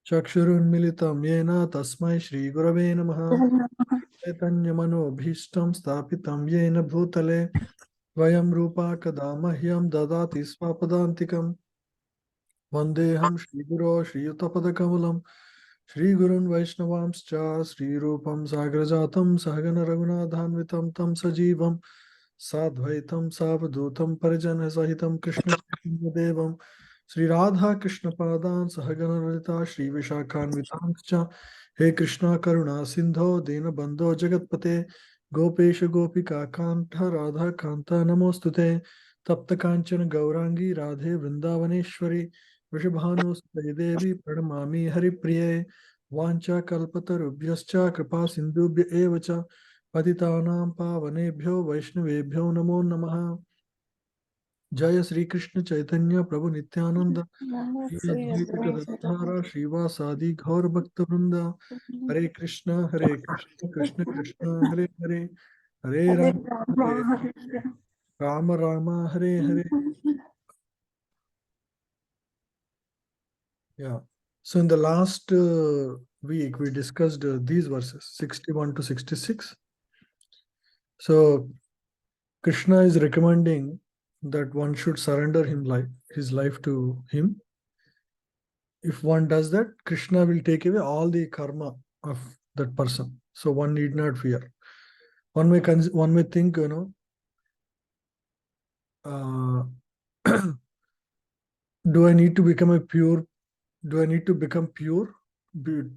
चक्षुरुन्मिलितं येन तस्मै श्रीगुरवे नमः। चैतन्यमनोभीष्टं स्थापितं येन भूतले स्वयं रूपा कदा मह्यं ददाति स्वपदान्तिकम्। वन्देऽहं श्रीगुरो श्रीयुतपदकमलं श्रीगुरुन् वैष्णवांश्च श्रीरूपं साग्रजातं सहगण रघुनाथान्वितं तं सजीवं साद्वैतं सावधूतं परिजनसहितं कृष्णदेवं श्रीराधा कृष्णपादान् सहगण ललिता श्रीविशाखान्वितांश्च। हे कृष्णा करुणा सिन्धो दीनबन्धो जगत्पते गोपेश गोपिका कान्त राधा कान्त नमोऽस्तुते। तप्त कांचन गौरांगी राधे वृंदावनेश्वरी वृषभानुसुते देवी प्रणमामि हरिप्रिये। वाञ्छाकल्पतरुभ्यश्च कृपा सिन्धुभ्य एव च पतितानां पावनेभ्यो वैष्णवेभ्यो नमो नमः। जय श्री कृष्ण चैतन्य प्रभु नित्यानंद श्री अद्वैत गदाधर श्रीवासादि गौर भक्त वृंद। हरे Krishna Krishna Krishna Hare Hare Hare Ram Ram Hare Hare. Yeah. So in the last week, we discussed these verses 61 to 66. So Krishna is recommending that one should surrender his life to him. If one does that, Krishna will take away all the karma of that person. So one need not fear. One may think, do I need to become pure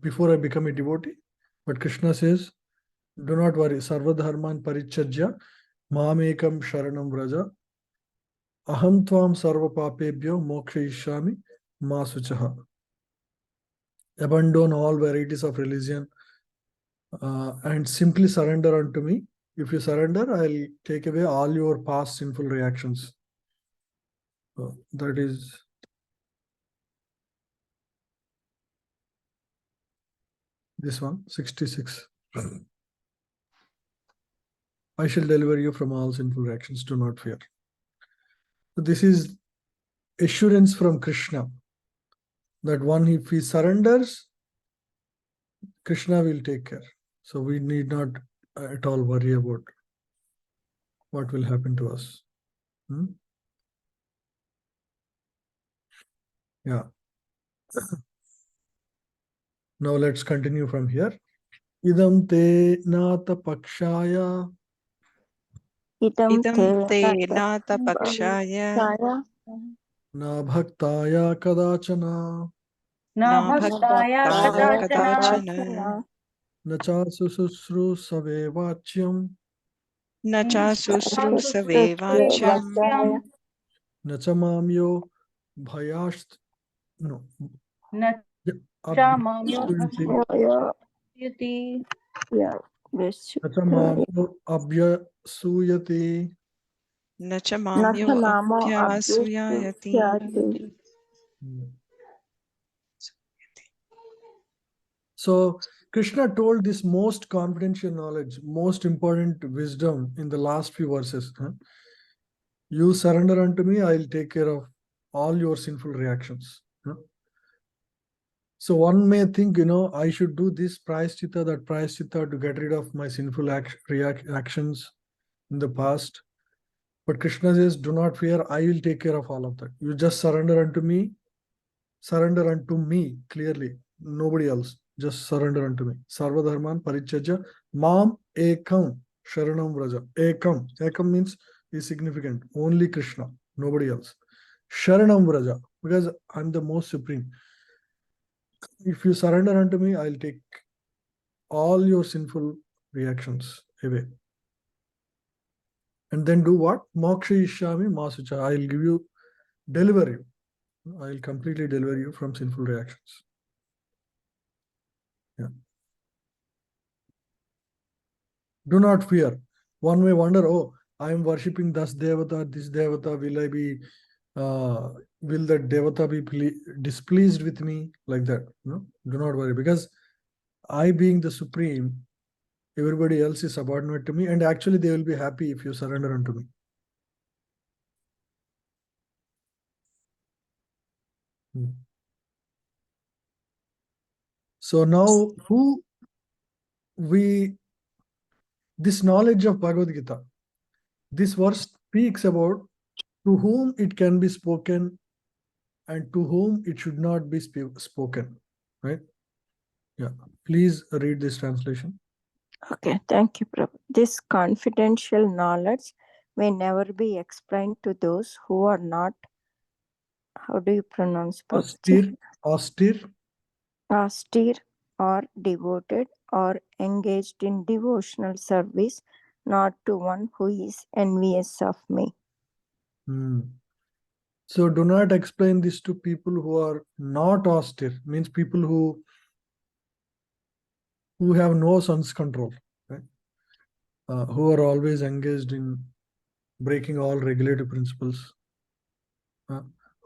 before I become a devotee? But Krishna says, do not worry. Sarva dharman parichajya mamekam sharanam vraja aham tvam sarva papebhyo mokshayishyami ma suchaha. Abandon all varieties of religion and simply surrender unto me. If you surrender, I'll take away all your past sinful reactions. That is this one, 66. I shall deliver you from all sinful reactions. Do not fear. So this is assurance from Krishna that one, if he surrenders, Krishna will take care. So we need not at all worry about what will happen to us. Yeah. Now let's continue from here. Idam te nata pakshaya idam te nata pakshaya na bhaktaya kadachana na bhaktaya kadachana na cha susrusave vachyam na cha susrusave vachyam na cha mamyo bhayast no abhyasuyati. na cha mamyo abhyasuyayati. So Krishna told this most confidential knowledge, most important wisdom in the last few verses. You surrender unto me, I'll take care of all your sinful reactions. So one may think, I should do this prayaschitta, that prayaschitta to get rid of my sinful actions in the past. But Krishna says, do not fear, I will take care of all of that. You just surrender unto me clearly, nobody else. Just surrender unto me. Sarva dharman parichaja mam ekam sharanam vraja. Ekam means is significant. Only Krishna, nobody else. Sharanam vraja, because I'm the most supreme. If you surrender unto me, I'll take all your sinful reactions away. And then do what? Moksha ishyami masucha. I'll deliver you. I'll completely deliver you from sinful reactions. Yeah. Do not fear. One may wonder, oh, I am worshipping this devata, will that devata be displeased with me? Like that. No, do not worry, because I being the supreme, everybody else is subordinate to me, and actually they will be happy if you surrender unto me. So now this knowledge of Bhagavad Gita, this verse speaks about to whom it can be spoken and to whom it should not be spoken, right? Yeah, please read this translation. Okay, thank you, Prabhu. This confidential knowledge may never be explained to those who are not, how do you pronounce Austere, austere or devoted or engaged in devotional service, not to one who is envious of me. So do not explain this to people who are not austere, means people who have no sense control, right? Who are always engaged in breaking all regulative principles,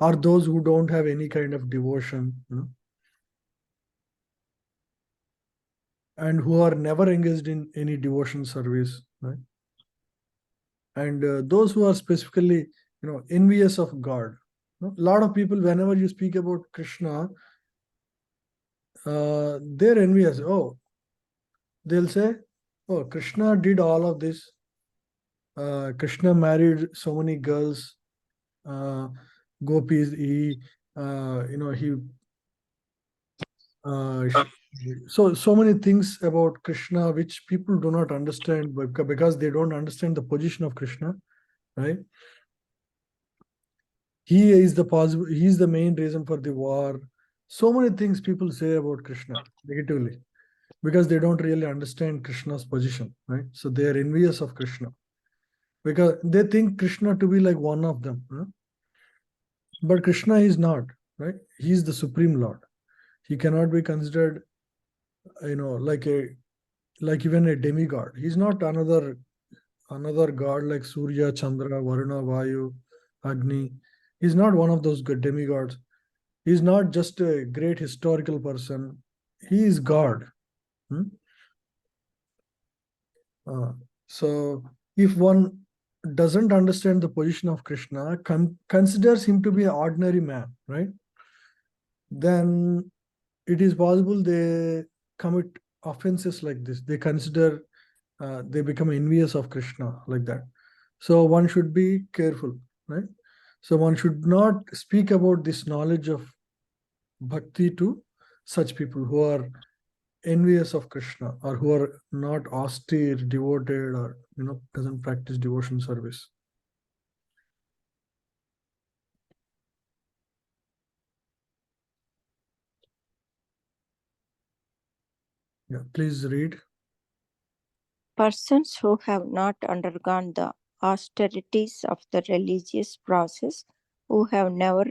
or those who don't have any kind of devotion, and who are never engaged in any devotion service, right? And those who are specifically, envious of God. A lot of people, whenever you speak about Krishna, they're envious. Oh, they'll say, oh, Krishna did all of this. Krishna married so many girls, gopis. He, he so many things about Krishna which people do not understand because they don't understand the position of Krishna, right? He is the main reason for the war. So many things people say about Krishna negatively because they don't really understand Krishna's position, right? So they are envious of Krishna because they think Krishna to be like one of them, but Krishna is not, right? He is the supreme Lord. He cannot be considered, like even a demigod. He's not another god like Surya, Chandra, Varuna, Vayu, Agni. He's not one of those good demigods. He's not just a great historical person. He is God. So if one doesn't understand the position of Krishna, considers him to be an ordinary man, right? Then it is possible they commit offenses like this. They consider, they become envious of Krishna like that. So one should be careful, right? So one should not speak about this knowledge of bhakti to such people who are envious of Krishna or who are not austere, devoted, or doesn't practice devotion service. Yeah, please read. Persons who have not undergone the austerities of the religious process, who have never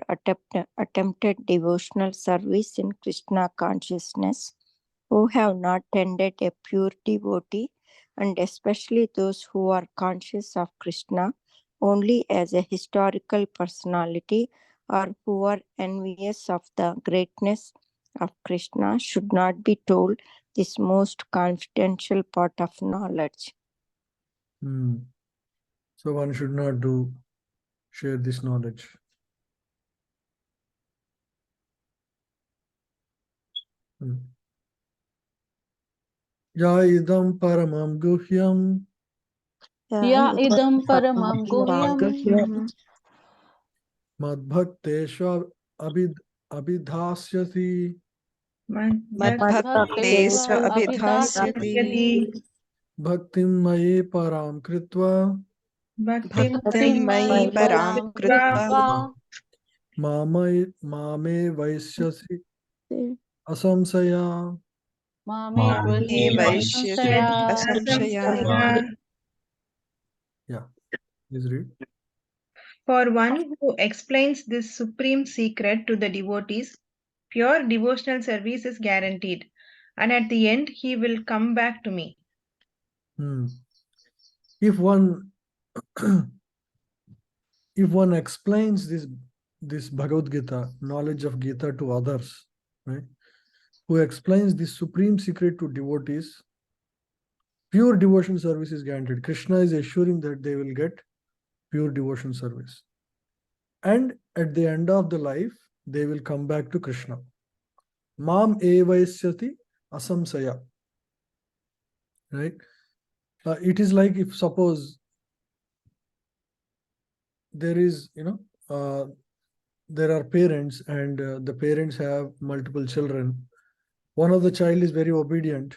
attempted devotional service in Krishna consciousness, who have not tended a pure devotee, and especially those who are conscious of Krishna only as a historical personality, or who are envious of the greatness of Krishna, should not be told this most confidential part of knowledge. So one should not share this knowledge. Ya idam paramam guhyam. Ya idam paramam guhyam. Madbhakteshu abhidhasyati. Madbhaktesva abhidhasyati. Bhaktim maye param kritva. Bhaktim mayi param kritva. Mame vaisyasi asamsaya. Mame vaishyasi asamshaya. Yeah, please read. For one who explains this supreme secret to the devotees, pure devotional service is guaranteed, and at the end he will come back to me. If one explains this Bhagavad Gita, knowledge of Gita, to others, right, who explains this supreme secret to devotees, pure devotion service is guaranteed. Krishna is assuring that they will get pure devotion service, and at the end of the life they will come back to Krishna. Mam evaisyati asamsaya, right? It is like if suppose there is, there are parents and the parents have multiple children. One of the child is very obedient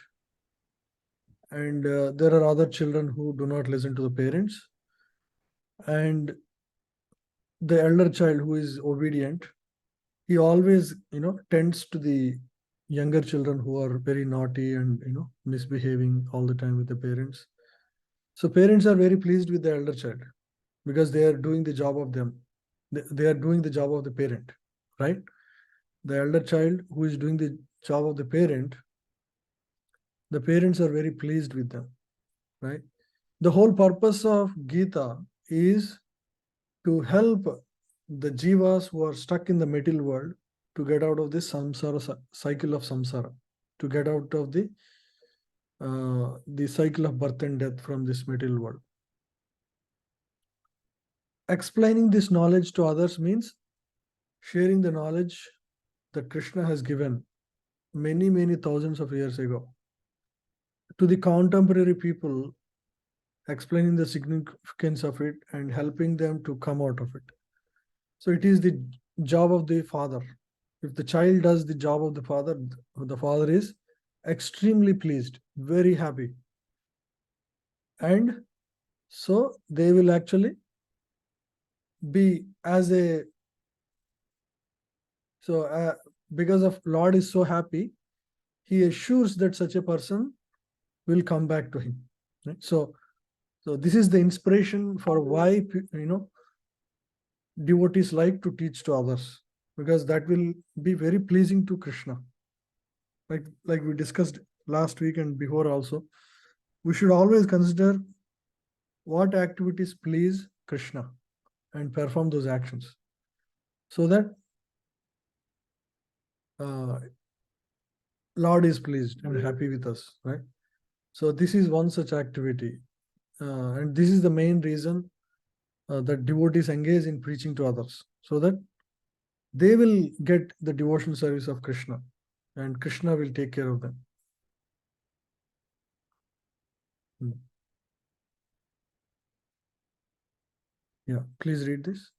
and there are other children who do not listen to the parents, and the elder child who is obedient, he always tends to the younger children who are very naughty and misbehaving all the time with the parents. So parents are very pleased with the elder child because they are doing the job of them. They are doing the job of the parent, right? The elder child who is doing the job of the parents are very pleased with them, right? The whole purpose of Gita is to help the jivas who are stuck in the material world to get out of this samsara cycle of samsara, to get out of the cycle of birth and death from this material world. Explaining this knowledge to others means sharing the knowledge that Krishna has given many, many thousands of years ago to the contemporary people, explaining the significance of it and helping them to come out of it. So it is the job of the father. If the child does the job of the father is extremely pleased, very happy. And so they will actually be as a, so because of Lord is so happy, he assures that such a person will come back to him. Right? So this is the inspiration for why devotees like to teach to others, because that will be very pleasing to Krishna. Like we discussed last week and before also, we should always consider what activities please Krishna and perform those actions so that Lord is pleased and happy with us, right? So this is one such activity, and this is the main reason that devotees engage in preaching to others, so that they will get the devotional service of Krishna and Krishna will take care of them. Yeah, please read this.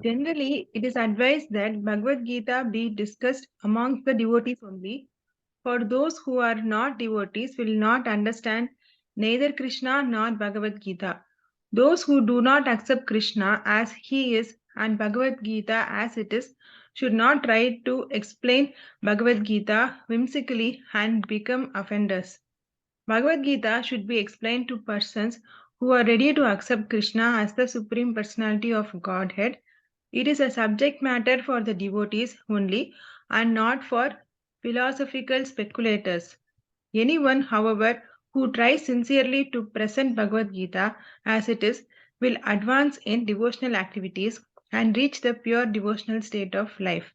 Generally, it is advised that Bhagavad Gita be discussed amongst the devotees only, for those who are not devotees will not understand neither Krishna nor Bhagavad Gita. Those who do not accept Krishna as he is and Bhagavad Gita as it is should not try to explain Bhagavad Gita whimsically and become offenders. Bhagavad Gita should be explained to persons who are ready to accept Krishna as the Supreme Personality of Godhead. It is a subject matter for the devotees only and not for philosophical speculators. Anyone, however, who tries sincerely to present Bhagavad Gita as it is will advance in devotional activities and reach the pure devotional state of life.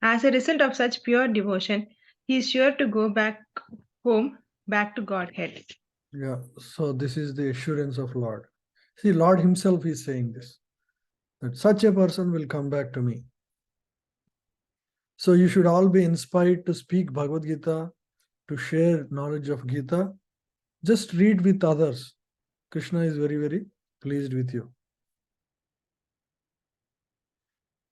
As a result of such pure devotion, he is sure to go back home, back to Godhead. Yeah, so this is the assurance of Lord. See, Lord himself is saying this, that such a person will come back to me. So you should all be inspired to speak Bhagavad Gita, to share knowledge of Gita. Just read with others. Krishna is very, very pleased with you.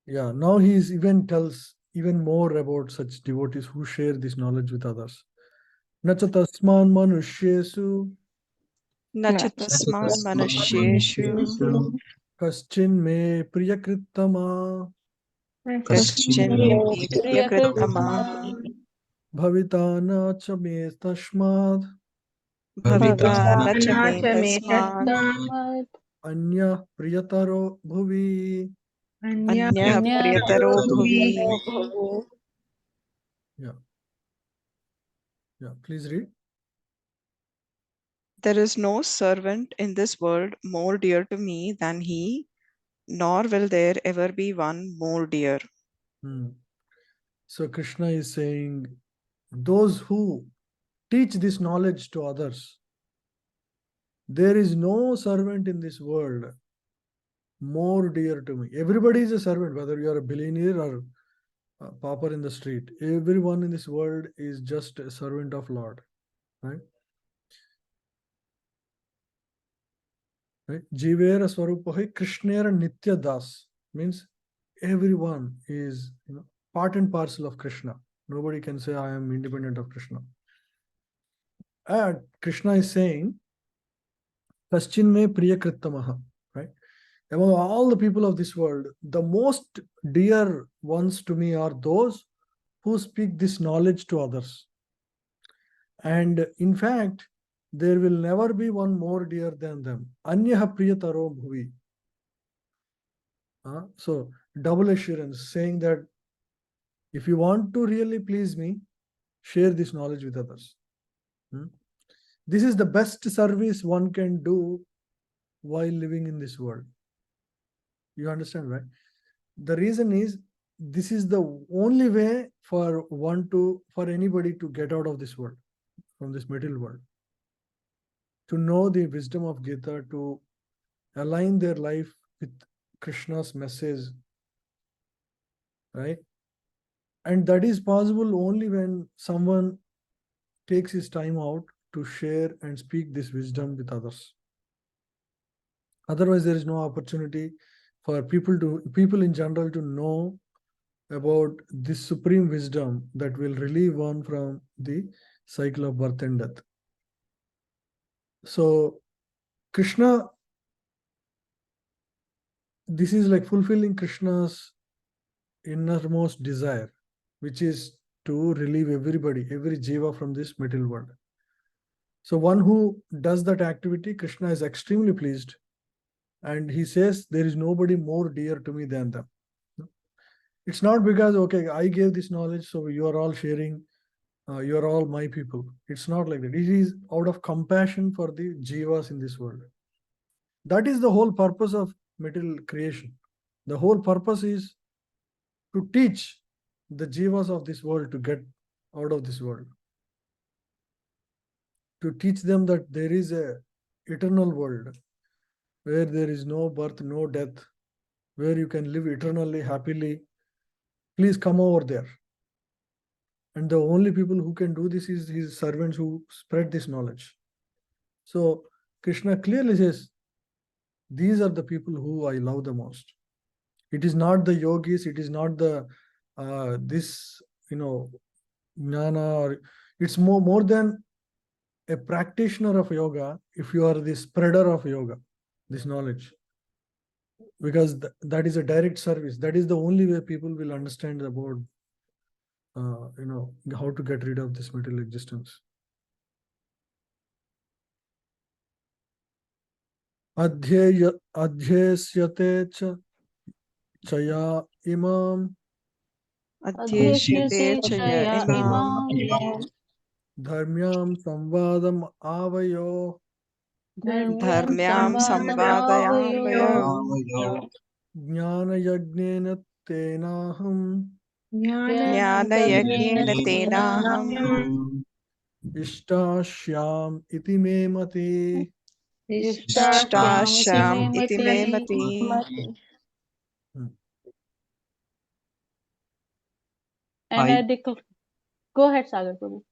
Yeah, now he is even tells even more about such devotees who share this knowledge with others. Nacha tasman manushyesu न च तस्मान् मनुष्येषु kaschin me priyakrittama कश्चिन् मे प्रियकृत्तमा bhavita na cha me tashmad भविता न च मे तस्मात् तस्मात् anya priyataro bhuvi. अन्यः प्रियतरो भुवि. Yeah, please read. There is no servant in this world more dear to me than he, nor will there ever be one more dear. So Krishna is saying, those who teach this knowledge to others, there is no servant in this world more dear to me. Everybody is a servant, whether you are a billionaire or pauper in the street. Everyone in this world is just a servant of Lord, right? Right? Jivera Swarupahi Krishnera Nitya Das means everyone is part and parcel of Krishna. Nobody can say I am independent of Krishna. And Krishna is saying, Paschin me priyakrittamaha, right? Among all the people of this world, the most dear ones to me are those who speak this knowledge to others. And in fact, there will never be one more dear than them. Anyaha priyataro bhuvi. So, double assurance, saying that if you want to really please me, share this knowledge with others. This is the best service one can do while living in this world. You understand, right? The reason is this is the only way for anybody to get out of this world, from this material world, to know the wisdom of Gita, to align their life with Krishna's message, right? And that is possible only when someone takes his time out to share and speak this wisdom with others. Otherwise, there is no opportunity for people in general to know about this supreme wisdom that will relieve one from the cycle of birth and death. So, Krishna, this is like fulfilling Krishna's innermost desire, which is to relieve everybody, every jiva from this material world. So, one who does that activity, Krishna is extremely pleased. And he says, there is nobody more dear to me than them. It's not because, okay, I gave this knowledge, so you are all sharing, you are all my people. It's not like that. It is out of compassion for the jivas in this world. That is the whole purpose of material creation. The whole purpose is to teach the jivas of this world to get out of this world. To teach them that there is a eternal world where there is no birth, no death, where you can live eternally, happily. Please come over there. And the only people who can do this is his servants who spread this knowledge. So Krishna clearly says, these are the people who I love the most. It is not the yogis, it is not the jnana, or it's more than a practitioner of yoga. If you are the spreader of yoga, this knowledge, because that is a direct service. That is the only way people will understand about how to get rid of this material existence. Adhyesyate chaya imam Adhyeshyate chaya imam dharmyam samvadam avayo dharmyam samvadayamayo jnana yagnena tenaham jnana yagnena tenaham ishtashyam iti me mati. Ishtasham iti me mati. And go ahead, Sagar Prabhu.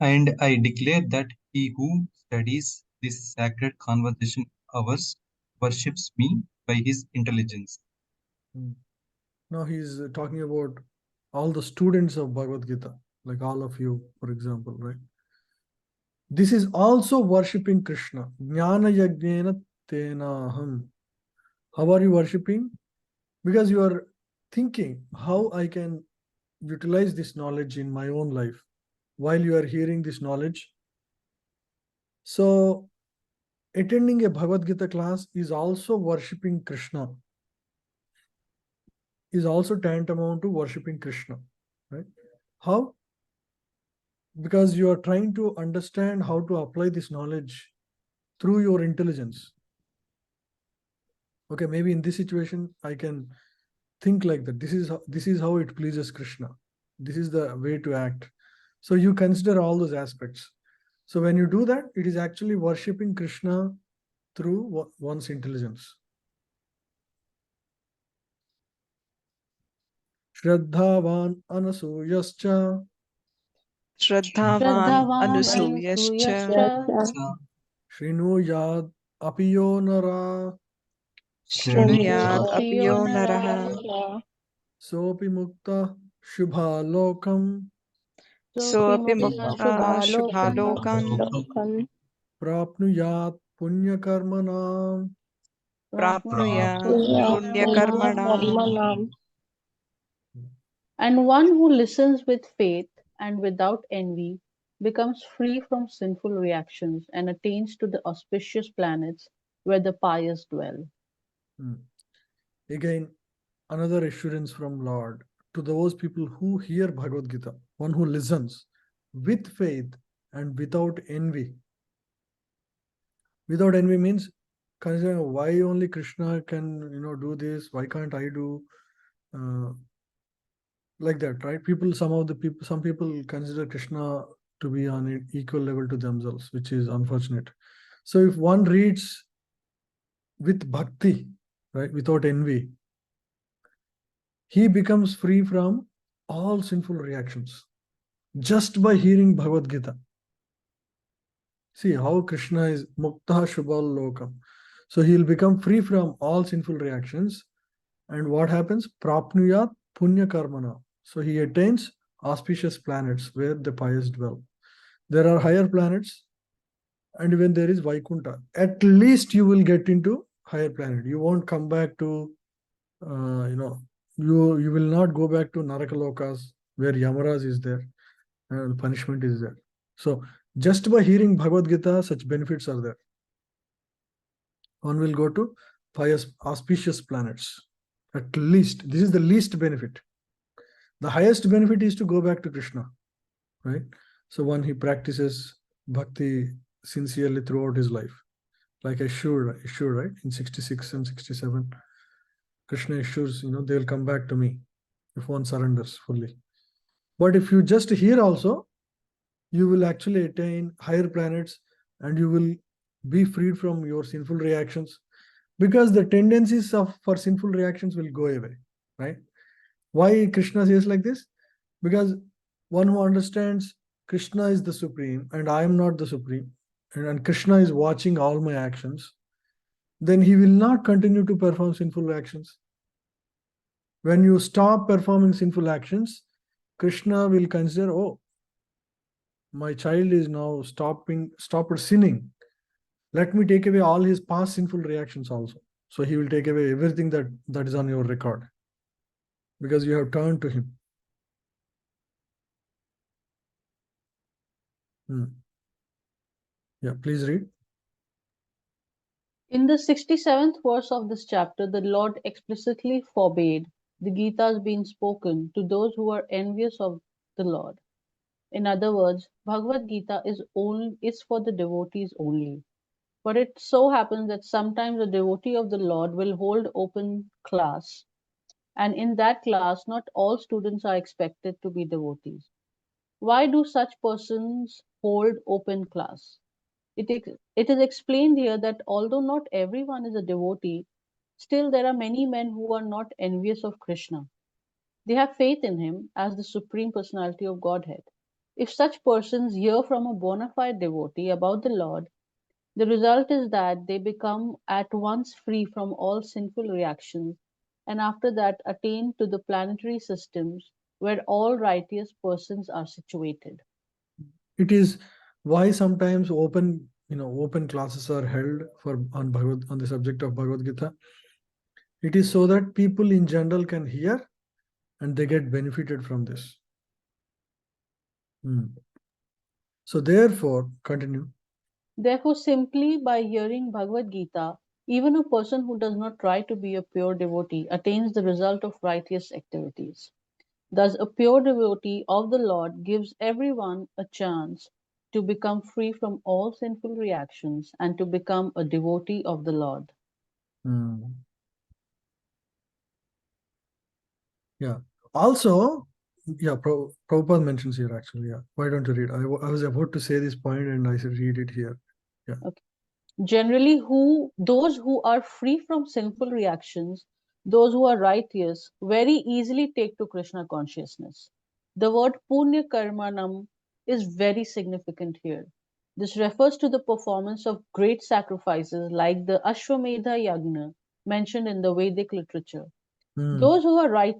And I declare that he who studies this sacred conversation ours worships me by his intelligence. Now he's talking about all the students of Bhagavad Gita, like all of you, for example, right? This is also worshipping Krishna. Jnana yagnena tenaham. How are you worshipping? Because you are thinking how I can utilize this knowledge in my own life while you are hearing this knowledge. So, attending a Bhagavad Gita class is also worshipping Krishna, is also tantamount to worshipping Krishna, right? How? Because you are trying to understand how to apply this knowledge through your intelligence. Okay, maybe in this situation, I can think like that. This is how it pleases Krishna. This is the way to act. So you consider all those aspects. So when you do that, it is actually worshipping Krishna through one's intelligence. Shraddhavan anasuyascha Shraddhavan Shraddhavan Anusuyascha Anusuyascha Shrinuyad apiyo nara Shrunuyad Apiyo Apiyo Naraha Naraha sopi mukta shubhalokam Soapi Mukta Mukta Shubhalokam Shubhalokam prapnuyat punyakarmanam. Prapnuyat Punyakarmanam. Karmanam. And one who listens with faith and without envy becomes free from sinful reactions and attains to the auspicious planets where the pious dwell. Again, another assurance from Lord to those people who hear Bhagavad Gita, one who listens with faith and without envy. Without envy means considering why only Krishna can do this, why can't I do like that, right? Some people consider Krishna to be on an equal level to themselves, which is unfortunate. So if one reads with bhakti, right, without envy, he becomes free from all sinful reactions just by hearing Bhagavad Gita. See how Krishna is Mukta Shubhal Lokam. So he'll become free from all sinful reactions. And what happens? Prapnuyat Punya Karmana. So he attains auspicious planets where the pious dwell. There are higher planets, and when there is Vaikunta, at least you will get into higher planet. You won't come back to, you will not go back to Narakalokas where Yamaraj is there and punishment is there. So just by hearing Bhagavad Gita, such benefits are there. One will go to pious, auspicious planets. At least, this is the least benefit. The highest benefit is to go back to Krishna, right? So one, he practices bhakti sincerely throughout his life. Like Ashur, right? In 66 and 67, Krishna assures, they'll come back to me if one surrenders fully. But if you just hear also, you will actually attain higher planets and you will be freed from your sinful reactions, because the tendencies for sinful reactions will go away, right? Why Krishna says like this? Because one who understands Krishna is the supreme and I am not the supreme, and Krishna is watching all my actions, then he will not continue to perform sinful actions. When you stop performing sinful actions, Krishna will consider, oh, my child is now stopped sinning. Let me take away all his past sinful reactions also. So he will take away everything that is on your record, because you have turned to him. Yeah, please read. In the 67th verse of this chapter, the Lord explicitly forbade the Gita's being spoken to those who are envious of the Lord. In other words, Bhagavad Gita is for the devotees only. But it so happens that sometimes a devotee of the Lord will hold open class, and in that class, not all students are expected to be devotees. Why do such persons hold open class? It is explained here that although not everyone is a devotee, still there are many men who are not envious of Krishna. They have faith in him as the Supreme Personality of Godhead. If such persons hear from a bona fide devotee about the Lord, the result is that they become at once free from all sinful reactions, and after that attain to the planetary systems where all righteous persons are situated. It is why sometimes open classes are held on the subject of Bhagavad Gita. It is so that people in general can hear and they get benefited from this. So therefore, continue. Therefore, simply by hearing Bhagavad Gita, even a person who does not try to be a pure devotee attains the result of righteous activities. Thus, a pure devotee of the Lord gives everyone a chance to become free from all sinful reactions and to become a devotee of the Lord. Yeah. Also, yeah, Prabhupada mentions here actually. Yeah. Why don't you read? I was about to say this point and I should read it here. Yeah. Okay. Generally, those who are free from sinful reactions Those who are righteous very easily take to Krishna consciousness. The word Punya Karmanam is very significant here. This refers to the performance of great sacrifices like the Ashwamedha Yagna mentioned in the Vedic literature. Those who are right,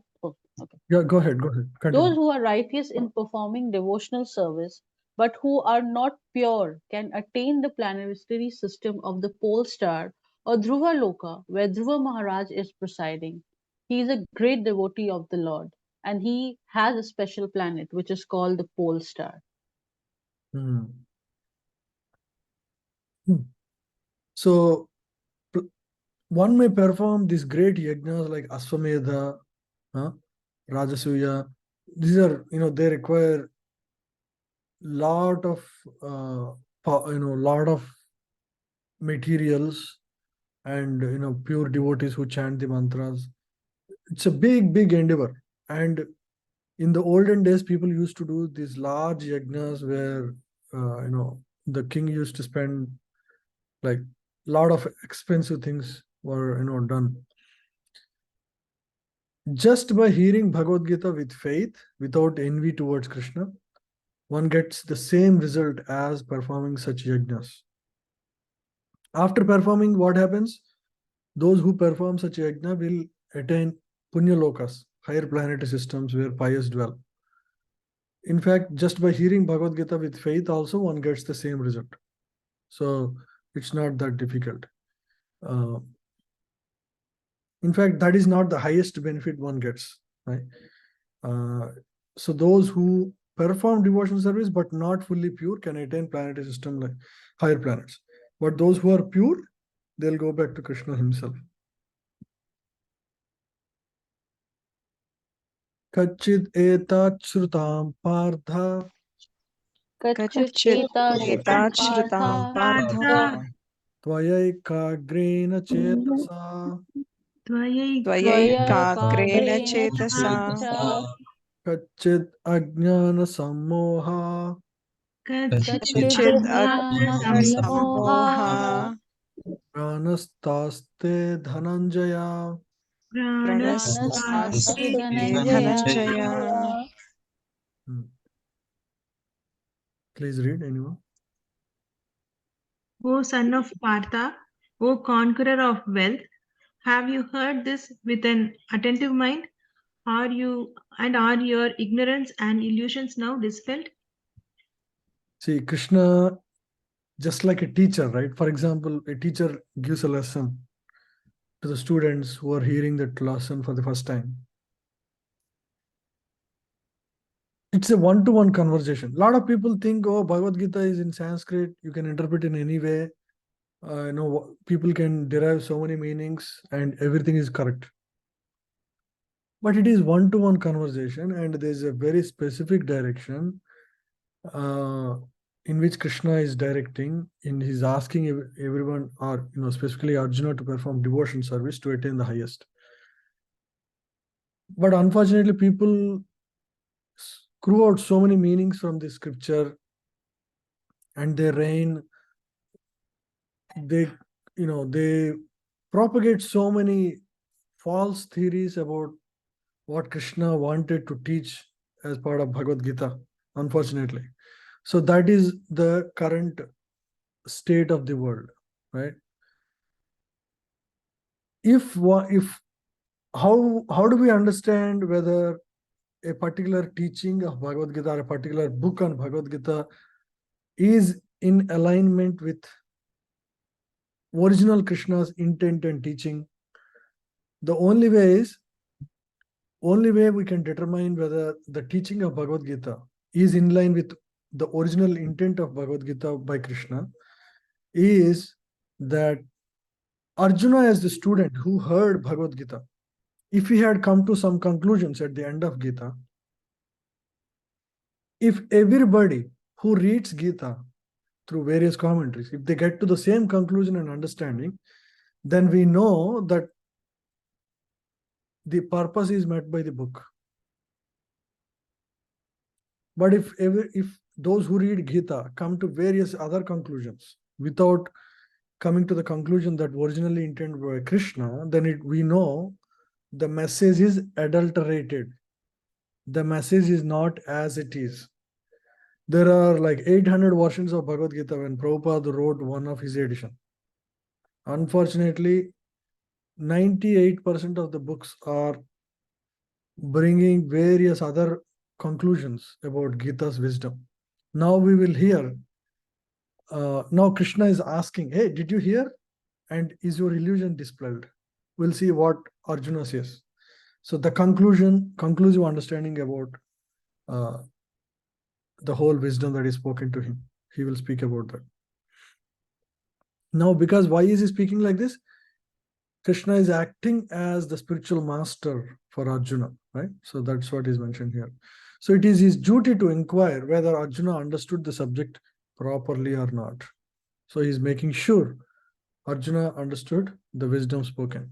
Yeah, go ahead. Continue. those who are righteous in performing devotional service but who are not pure can attain the planetary system of the pole star or Dhruva Loka, where Dhruva Maharaj is presiding. He is a great devotee of the Lord, and he has a special planet which is called the pole star. So one may perform these great yajnas like Aswamedha, Rajasuya. These are, they require lot of lot of materials and pure devotees who chant the mantras. It's a big endeavor. And in the olden days, people used to do these large yajnas where the king used to spend like lot of expensive things were done. Just by hearing Bhagavad Gita with faith, without envy towards Krishna, one gets the same result as performing such yajnas. After performing, what happens? Those who perform such yajna will attain punya lokas, higher planetary systems where pious dwell. In fact, just by hearing Bhagavad Gita with faith, also one gets the same result. So it's not that difficult. In fact, that is not the highest benefit one gets, right? So those who perform devotional service but not fully pure can attain planetary system like higher planets. But those who are pure, they'll go back to Krishna himself. Kachid etat shrutam partha Kachit etat Partha shrutam partha tvayaiकाग्रेन चेतसा tvayaiकाग्रेण Tvayaiकाग्रेण chetasa chetasa कच्चित् अज्ञान सम्मोहा kachit Kachidajnana sammoha sammoha प्राणस्तास्ते Dhananjaya. Pranastaste pranastaste Dhananjaya. dhananjaya. Please read, anyone. O son of Partha, O conqueror of wealth, have you heard this with an attentive mind? Are your ignorance and illusions now dispelled? See, Krishna, just like a teacher, right? For example, a teacher gives a lesson to the students who are hearing that lesson for the first time. It's a one-to-one conversation. A lot of people think, oh, Bhagavad Gita is in Sanskrit. You can interpret in any way. People can derive so many meanings and everything is correct. But it is one-to-one conversation and there's a very specific direction in which Krishna is directing, and he's asking everyone, or specifically Arjuna, to perform devotion service to attain the highest. But unfortunately, people screw out so many meanings from the scripture, and they propagate so many false theories about what Krishna wanted to teach as part of Bhagavad Gita, unfortunately. So that is the current state of the world, right? How do we understand whether a particular teaching of Bhagavad Gita or a particular book on Bhagavad Gita is in alignment with original Krishna's intent and teaching? The only way we can determine whether the teaching of Bhagavad Gita is in line with the original intent of Bhagavad Gita by Krishna is that Arjuna, as the student who heard Bhagavad Gita, if he had come to some conclusions at the end of Gita, if everybody who reads Gita through various commentaries, if they get to the same conclusion and understanding, then we know that the purpose is met by the book. But if those who read Gita come to various other conclusions without coming to the conclusion that originally intended by Krishna, then we know the message is adulterated. The message is not as it is. There are like 800 versions of Bhagavad Gita when Prabhupada wrote one of his edition. Unfortunately, 98% of the books are bringing various other conclusions about Gita's wisdom. Now we will hear, now Krishna is asking, hey, did you hear? And is your illusion dispelled? We'll see what Arjuna says. So the conclusive understanding about the whole wisdom that is spoken to him, he will speak about that. Now, because why is he speaking like this? Krishna is acting as the spiritual master for Arjuna, right? So that's what is mentioned here. So it is his duty to inquire whether Arjuna understood the subject properly or not. So he's making sure Arjuna understood the wisdom spoken.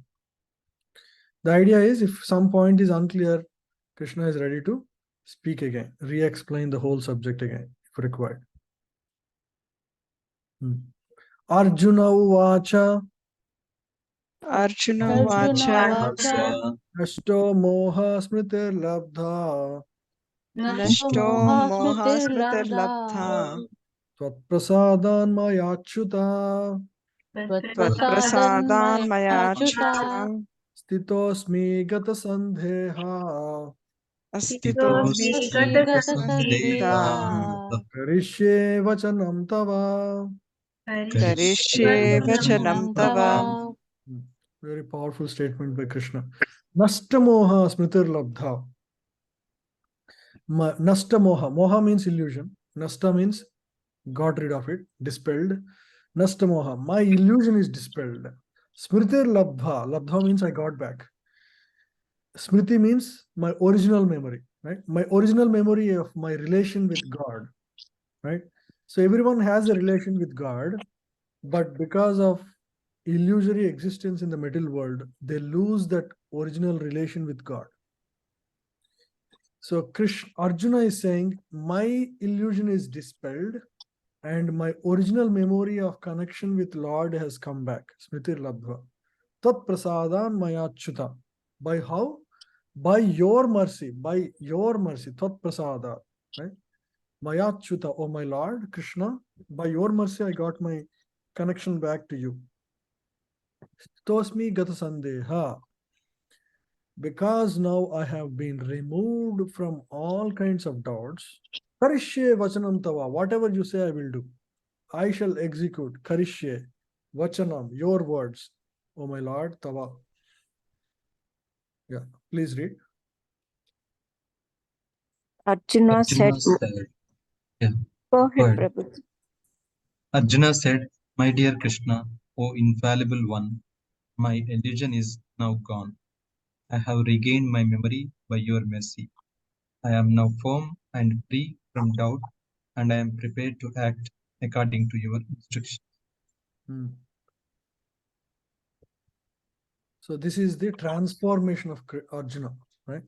The idea is if some point is unclear, Krishna is ready to speak again, re-explain the whole subject again if required. Arjuna Uvacha Arjuna Arjuna Vacha Vacha Nashto Moha Smritirlabdha Nashto Moha Moha Smritirlabdha Tvatprasadan Mayachyuta Tvatprasadan Maya Achyuta Achyuta Stitosmi Gata Sandheha Astitosmi Stitosmi Gata Sandehaha Sandeha Karishye Vachanam Tava. Karishe Vachanam Vachanam Tava. Tava. Very powerful statement by Krishna. Nashtamoha Smritir Labdha. Nashtamoha. Moha means illusion. Nashta means got rid of it, dispelled. Nashtamoha. My illusion is dispelled. Smritir Labdha. Labdha means I got back. Smriti means my original memory, right? My original memory of my relation with God, right? So everyone has a relation with God, but because of illusory existence in the material world, they lose that original relation with God. So Krishna, Arjuna is saying, my illusion is dispelled and my original memory of connection with Lord has come back. Smritir Labdha. Tat prasadan mayachyuta. By how? By your mercy, Tat prasada, right? Mayachyuta, oh my Lord, Krishna, by your mercy I got my connection back to you. Tosmi gata sandeha. Because now I have been removed from all kinds of doubts. Karishye vachanam tava. Whatever you say, I will do. I shall execute. Karishye vachanam, your words, O my Lord, tava. Yeah, please read. Arjuna said, yeah, go go ahead, ahead. Prabhu. Arjuna said, my dear Krishna, O infallible one, my illusion is now gone. I have regained my memory by your mercy. I am now firm and free from doubt, and I am prepared to act according to your instructions. So this is the transformation of Arjuna, right?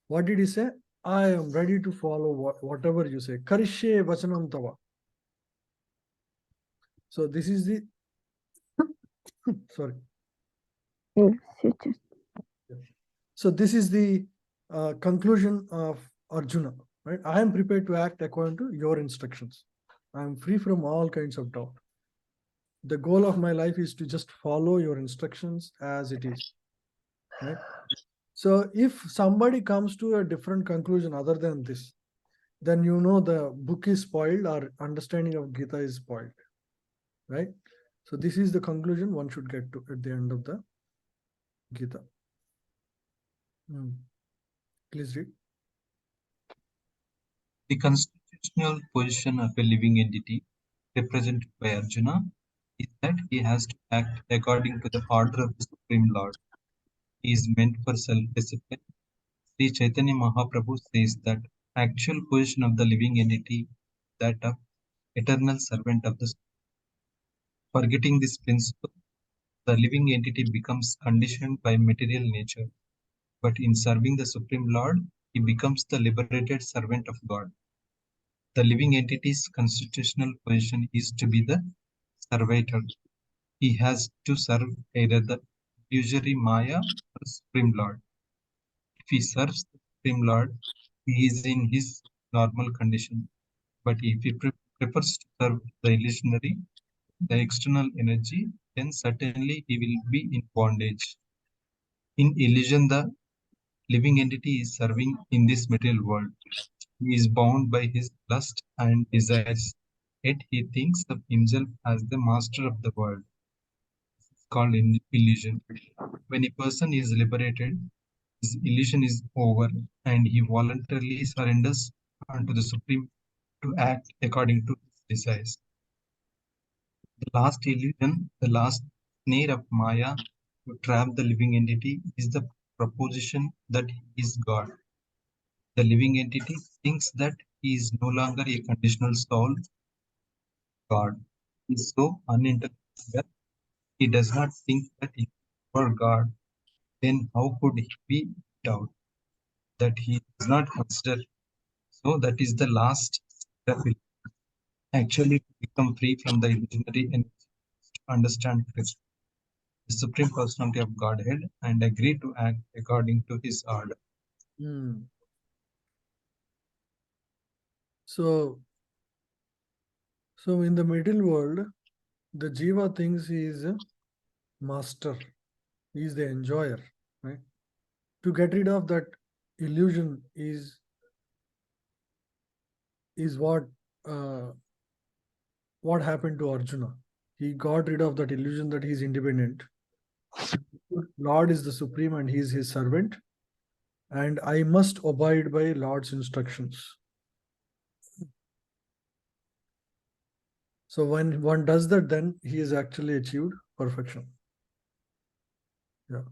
What did he say? I am ready to follow whatever you say. Karishye vachanam tava. So this is the sorry. Yes, it is. So this is the conclusion of Arjuna, right? I am prepared to act according to your instructions. I am free from all kinds of doubt. The goal of my life is to just follow your instructions as it is, right? So if somebody comes to a different conclusion other than this, then you know the book is spoiled or understanding of Gita is spoiled, right? So this is the conclusion one should get to at the end of the Gita. Please read. The constitutional position of a living entity represented by Arjuna is that he has to act according to the order of the Supreme Lord. He is meant for self-discipline. Sri Chaitanya Mahaprabhu says that actual position of the living entity is that of eternal servant of the Supreme. Forgetting this principle, the living entity becomes conditioned by material nature, but in serving the Supreme Lord, he becomes the liberated servant of God. The living entity's constitutional position is to be the servator. He has to serve either the usury Maya or Supreme Lord. If he serves the Supreme Lord, he is in his normal condition. But if he prefers to serve the illusionary, the external energy, then certainly he will be in bondage. In illusion, the living entity is serving in this material world. He is bound by his lust and desires, yet he thinks of himself as the master of the world. This is called illusion. When a person is liberated, his illusion is over and he voluntarily surrenders unto the Supreme to act according to his desires. The last illusion, the last snare of Maya to trap the living entity is the proposition that he is God. The living entity thinks that he is no longer a conditional soul, God. He is so unintelligent that he does not think that he is God. Then how could he be doubt that he does not consider? So that is the last step. Actually, to become free from the illusionary and to understand Krishna, the Supreme Personality of Godhead, and agree to act according to his order. Hmm. So in the middle world, the jiva thinks he is a master, he is the enjoyer, right? To get rid of that illusion is what happened to Arjuna. He got rid of that illusion that he is independent. Lord is the supreme and he is his servant, and I must abide by Lord's instructions. So when one does that, then he has actually achieved perfection. Yeah.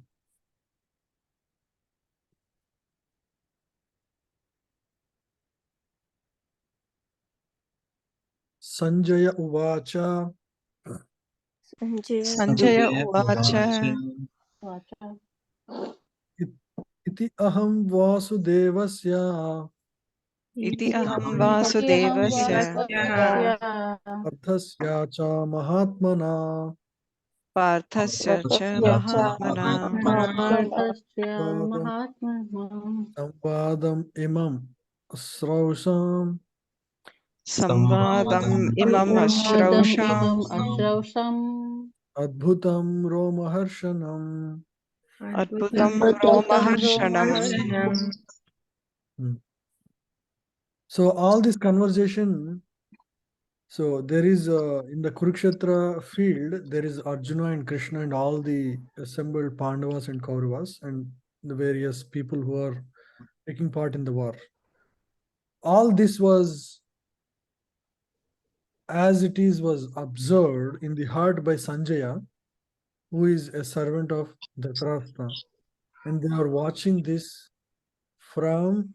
Sanjaya Uvacha. Sanjaya Uvacha Vacha. Iti aham vasudevasya Iti aham Iti aham Vasudevasya vasudevasya Parthasya cha Mahatmana Parthasya cha Mahatmana Parthasya Padam Mahatmana Samvadam imam Asrausam Samvadam imam Samvadam imam ashrausham ashrausam Adbhutam Romaharshanam. Adbhutam Adbhutam Romaharshanam. So all this conversation, so there is in the Kurukshetra field, there is Arjuna and Krishna and all the assembled Pandavas and Kauravas and the various people who are taking part in the war. All this was, as it is, was observed in the heart by Sanjaya, who is a servant of Dhritarashtra, and they are watching this from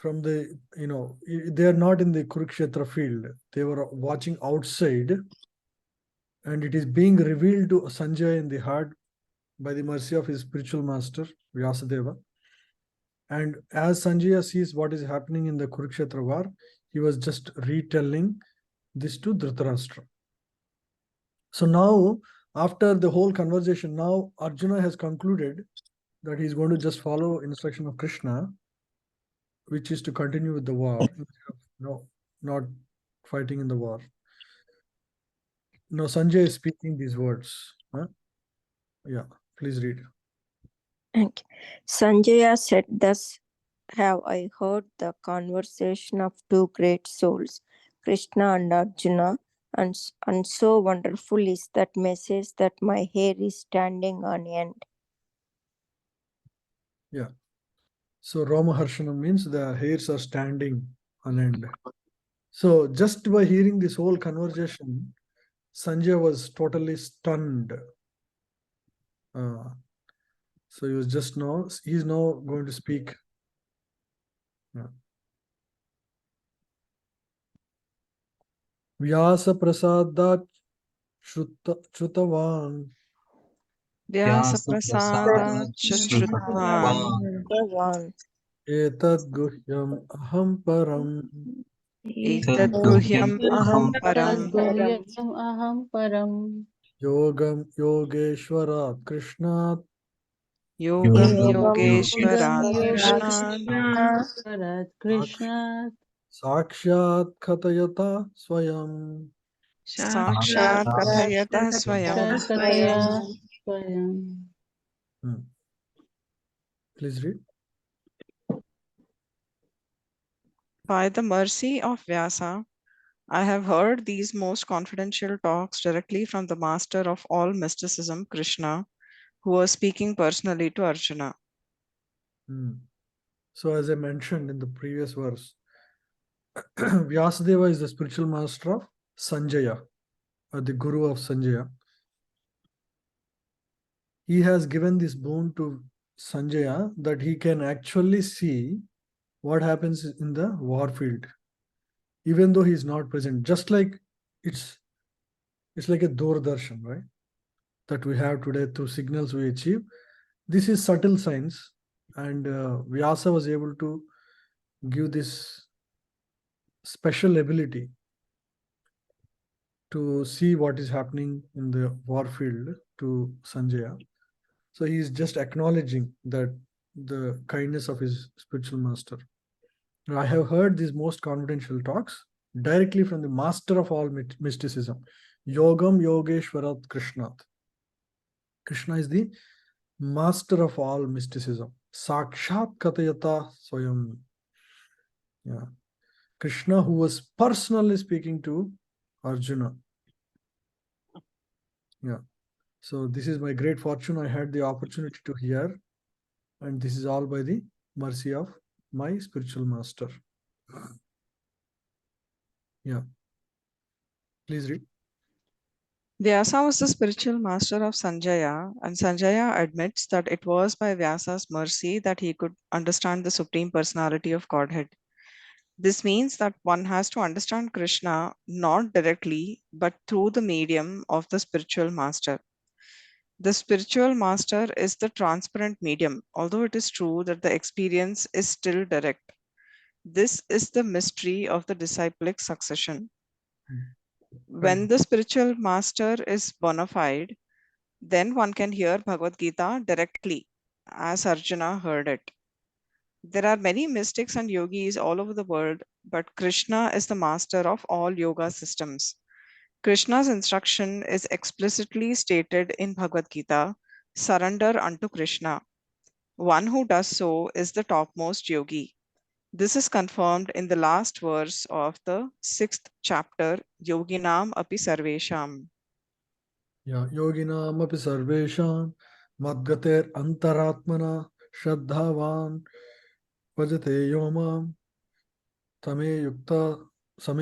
the, they are not in the Kurukshetra field. They were watching outside, and it is being revealed to Sanjaya in the heart by the mercy of his spiritual master Vyasadeva. And as Sanjaya sees what is happening in the Kurukshetra war, he was just retelling this to Dhritarashtra. So now, after the whole conversation, now Arjuna has concluded that he's going to just follow instruction of Krishna, which is to continue with the war, not fighting in the war. Now Sanjay is speaking these words. Huh? Yeah, please read. Thank you. Sanjaya said, "Thus have I heard the conversation of two great souls, Krishna and Arjuna, and so wonderful is that message that my hair is standing on end." Yeah. So Rama Harshana means the hairs are standing on end. So just by hearing this whole conversation, Sanjay was totally stunned. So he's now going to speak. Yeah. Vyasa Prasadat Shrutavan Vyasa Prasada Shrutvan Etad Guhyam Aham Param. Etad Guhyam Aham Param Guhyam aham param. Yogam Yogeshwarat Krishnat Yogam Yogam Yogeshwarat Yogeshwarat Krishnat Bharat Krishna Sakshat Khatayata Swayam. Sakshat Kathayata Swayam. Kataya Swayam. Hmm. Please read. By the mercy of Vyasa, I have heard these most confidential talks directly from the master of all mysticism, Krishna, who was speaking personally to Arjuna. Hmm. So, as I mentioned in the previous verse, Vyasadeva is the spiritual master of Sanjaya, or the guru of Sanjaya. He has given this boon to Sanjaya that he can actually see what happens in the war field, even though he is not present. Just like it's like a Doordarshan, right? That we have today through signals we achieve. This is subtle science, and Vyasa was able to give this special ability to see what is happening in the war field to Sanjaya. So he is just acknowledging that the kindness of his spiritual master. Now, I have heard these most confidential talks directly from the master of all mysticism, Yogam Yogeshwarat Krishnat. Krishna is the master of all mysticism. Sakshat Katayata Swayam. Yeah. Krishna, who was personally speaking to Arjuna. Yeah. So this is my great fortune. I had the opportunity to hear, and this is all by the mercy of my spiritual master. Yeah. Please read. Vyasa was the spiritual master of Sanjaya, and Sanjaya admits that it was by Vyasa's mercy that he could understand the Supreme Personality of Godhead. This means that one has to understand Krishna not directly, but through the medium of the spiritual master. The spiritual master is the transparent medium, although it is true that the experience is still direct. This is the mystery of the disciplic succession. When the spiritual master is bona fide, then one can hear Bhagavad Gita directly, as Arjuna heard it. There are many mystics and yogis all over the world, but Krishna is the master of all yoga systems. Krishna's instruction is explicitly stated in Bhagavad Gita, surrender unto Krishna. One who does so is the topmost yogi. This is confirmed in the last verse of the 6th chapter, Yoginam Api Sarvesham. Yeah, yoginam api sarvesham madgater antaratmana shraddhavan bhajate yomam same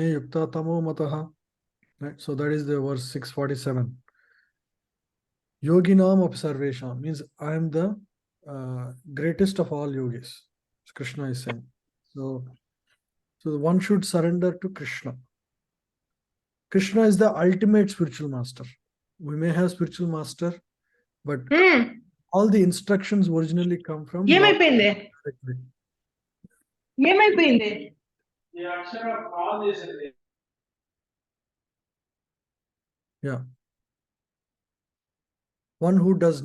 yukta tamo mataha. Right? So that is the verse 647. Yoginam api sarvesham means I am the greatest of all yogis. Krishna is saying. So one should surrender to Krishna. Krishna is the ultimate spiritual master. We may have spiritual master, but all the instructions originally come from Lord ఏమైపోయింది directly. ఏమైపోయింది Yeah. One who does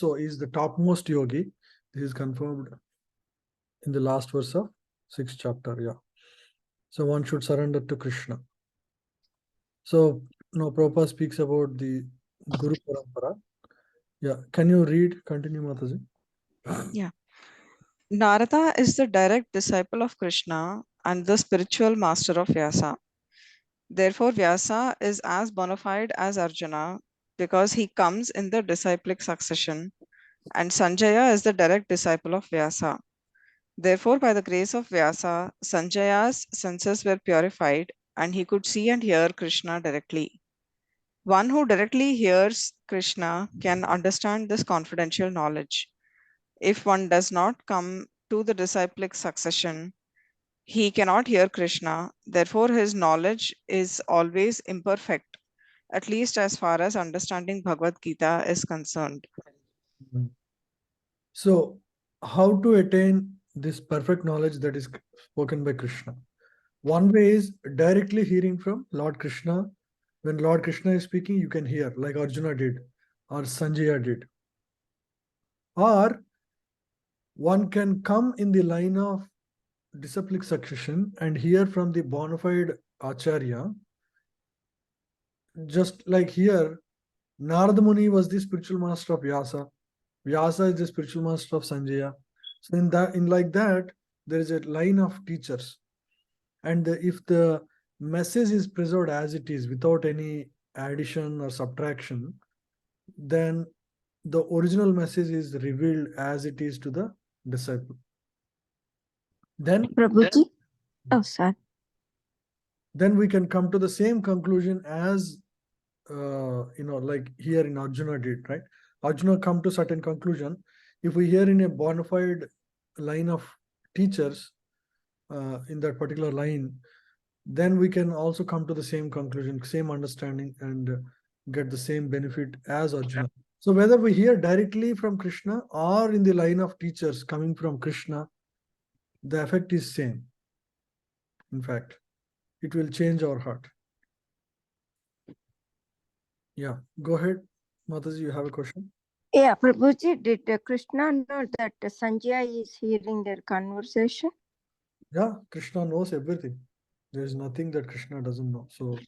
so is the topmost yogi. This is confirmed in the last verse of 6th chapter. Yeah. So one should surrender to Krishna. So now Prabhupada speaks about the Guru Parampara. Yeah. Can you read? Continue, Mataji. Yeah. Narada is the direct disciple of Krishna and the spiritual master of Vyasa. Therefore, Vyasa is as bona fide as Arjuna because he comes in the disciplic succession, and Sanjaya is the direct disciple of Vyasa. Therefore, by the grace of Vyasa, Sanjaya's senses were purified and he could see and hear Krishna directly. One who directly hears Krishna can understand this confidential knowledge. If one does not come to the disciplic succession, he cannot hear Krishna. Therefore, his knowledge is always imperfect, at least as far as understanding Bhagavad Gita is concerned. So, how to attain this perfect knowledge that is spoken by Krishna? One way is directly hearing from Lord Krishna When Lord Krishna is speaking, you can hear, like Arjuna did, or Sanjaya did. Or one can come in the line of disciplic succession and hear from the bona fide Acharya. Just like here, Narada Muni was the spiritual master of Vyasa. Vyasa is the spiritual master of Sanjaya. So in like that, there is a line of teachers. And if the message is preserved as it is without any addition or subtraction, then the original message is revealed as it is to the disciple. Then Prabhuji? Oh, sorry. then we can come to the same conclusion as like here in Arjuna did, right? Arjuna come to certain conclusion. If we hear in a bona fide line of teachers in that particular line, then we can also come to the same conclusion, same understanding, and get the same benefit as Arjuna. So whether we hear directly from Krishna or in the line of teachers coming from Krishna, the effect is same. In fact, it will change our heart. Yeah, go ahead. Mataji, you have a question? Yeah, Prabhuji, did Krishna know that Sanjaya is hearing their conversation? Yeah, Krishna knows everything. There is nothing that Krishna doesn't know. So,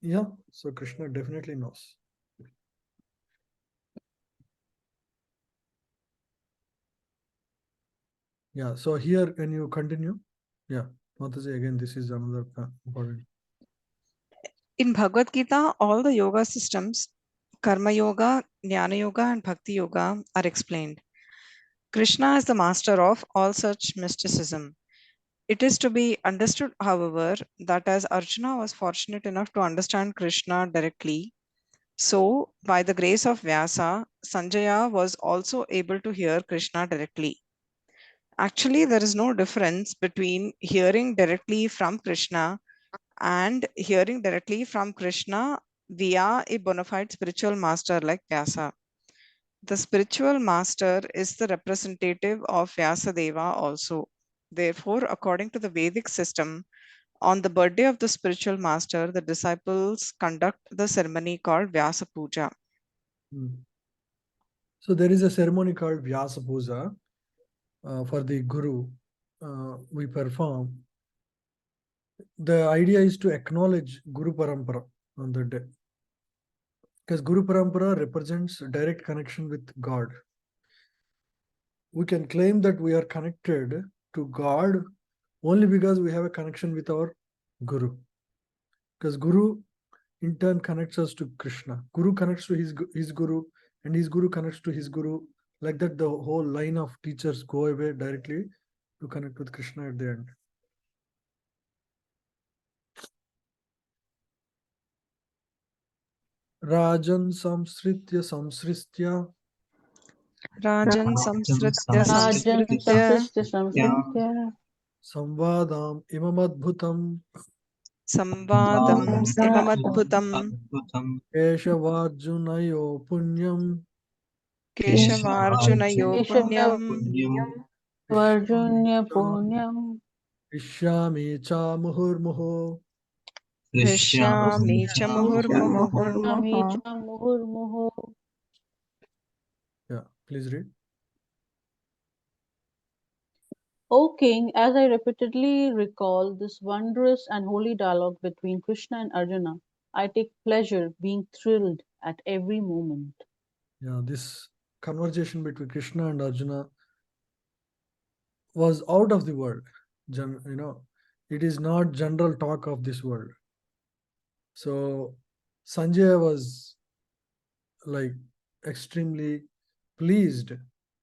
yeah, so Krishna definitely knows. Yeah, so here, can you continue? Yeah, Mataji, again, this is another important. In Bhagavad Gita, all the yoga systems, Karma Yoga, Jnana Yoga, and Bhakti Yoga, are explained. Krishna is the master of all such mysticism. It is to be understood, however, that as Arjuna was fortunate enough to understand Krishna directly, so by the grace of Vyasa, Sanjaya was also able to hear Krishna directly. Actually, there is no difference between hearing directly from Krishna and hearing directly from Krishna via a bona fide spiritual master like Vyasa. The spiritual master is the representative of Vyasadeva also. Therefore, according to the Vedic system, on the birthday of the spiritual master, the disciples conduct the ceremony called Vyasa Puja. So there is a ceremony called Vyasa Puja for the Guru. We perform. The idea is to acknowledge Guru Parampara on that day. Because Guru Parampara represents direct connection with God. We can claim that we are connected to God only because we have a connection with our Guru. Because Guru in turn connects us to Krishna. Guru connects to his Guru, and his Guru connects to his Guru. Like that, the whole line of teachers go away directly to connect with Krishna at the end. Rajan Samsritya Samsristya Rajan Samsritya Rajan Samsritya Samsritya Samsritya Samvadam Imamadbhutam Samvadam Imamadbhutam Keshavarjunayo Punyam Keshavarjunayo Punyam Varjunya Punyam Ishyami Cha Muhurmuhu. Vishyami cha muhurmuhu. Amicha Muhurmuhu. Yeah, please read. O king, as I repeatedly recall this wondrous and holy dialogue between Krishna and Arjuna, I take pleasure being thrilled at every moment. Yeah, this conversation between Krishna and Arjuna was out of the world. It is not general talk of this world. So Sanjay was like extremely pleased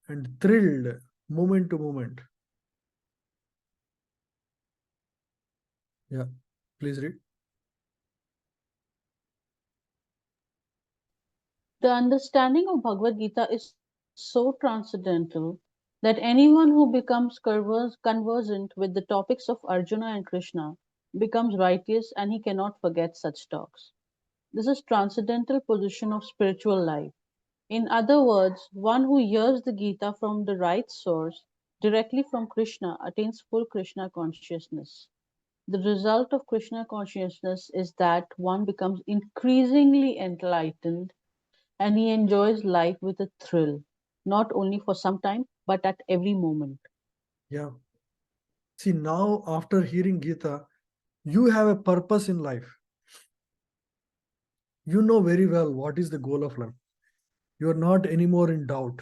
and thrilled moment to moment. Yeah, please read. The understanding of Bhagavad Gita is so transcendental that anyone who becomes conversant with the topics of Arjuna and Krishna becomes righteous and he cannot forget such talks. This is transcendental position of spiritual life. In other words, one who hears the Gita from the right source, directly from Krishna, attains full Krishna consciousness. The result of Krishna consciousness is that one becomes increasingly enlightened and he enjoys life with a thrill, not only for some time, but at every moment. Yeah. See, now after hearing Gita, you have a purpose in life. You know very well what is the goal of life. You are not anymore in doubt.